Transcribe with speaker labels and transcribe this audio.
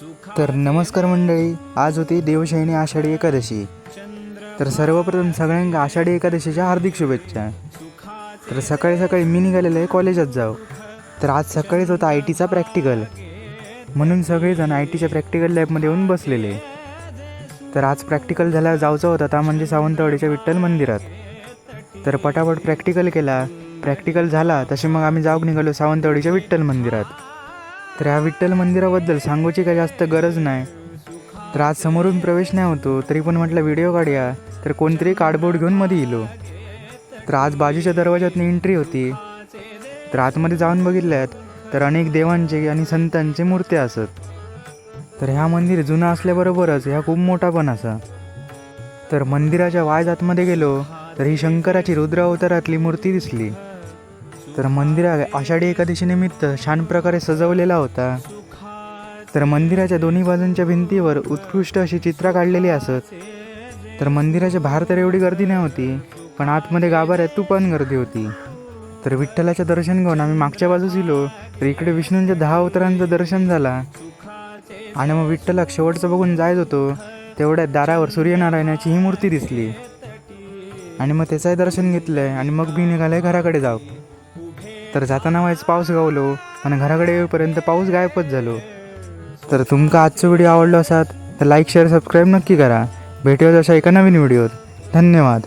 Speaker 1: तर नमस्कार मंडळी, आज होती देवशयनी आषाढी एकादशी। तर सर्वप्रथम सगळ्यांना आषाढी एकादशीच्या हार्दिक शुभेच्छा। तर सकाळी सकाळी मी निघालेलो आहे कॉलेजात जाऊ। तर आज सकाळीच होता आय टीचा प्रॅक्टिकल, म्हणून सगळेजण आय टीच्या प्रॅक्टिकल लॅबमध्ये येऊन बसलेले। तर आज प्रॅक्टिकल झाला जाऊचा होता त्या म्हणजे सावंतवाडीच्या विठ्ठल मंदिरात। तर पटापट प्रॅक्टिकल केला, प्रॅक्टिकल झाला तसे मग आम्ही जाऊक निघालो सावंतवाडीच्या विठ्ठल मंदिरात। तर ह्या विठ्ठल मंदिराबद्दल सांगूची काही जास्त गरज नाही। तर आज समोरून प्रवेश नाही होतो तरी पण म्हटलं व्हिडिओ काढूया, तर कोणतरी कार्डबोर्ड घेऊन मध्ये इलो। तर आज बाजूच्या दरवाजातून एंट्री होती। तर आतमध्ये जाऊन बघितल्यात तर अनेक देवांचे आणि संतांचे मूर्त्या असत। तर ह्या मंदिर जुनं असल्याबरोबरच ह्या खूप मोठा पण असा। तर मंदिराच्या वाय आतमध्ये गेलो तर ही शंकराची रुद्र अवतारातली मूर्ती दिसली। तर मंदिरा आषाढी एकादशी निमित्त छान प्रकारे सजवलेला होता। तर मंदिराच्या दोन्ही बाजूंच्या भिंतीवर उत्कृष्ट अशी चित्र काढलेली असत। तर मंदिराच्या बाहेर तर एवढी गर्दी नाही होती, पण आतमध्ये गाभाऱ्यात तुफान गर्दी होती। तर विठ्ठलाचं दर्शन घेऊन आम्ही मागच्या बाजूस गेलो तर इकडे विष्णूंच्या 10 अवतारांचं दर्शन झाला। आणि मग विठ्ठलाक शेवटचं बघून जायच होतो तेवढ्यात दारावर सूर्यनारायणाची ही मूर्ती दिसली आणि मग त्याचंही दर्शन घेतलंय आणि मग मी निघालोय घराकडे जाऊ। तर जाताना व्हायच पाऊस गावलो आणि घराकडे येईपर्यंत पाऊस गायबच झालो। तर तुमका आजचा व्हिडिओ आवडलो असात तर लाईक शेअर सबस्क्राईब नक्की करा। भेटूया अशा एका नवीन व्हिडिओत। धन्यवाद।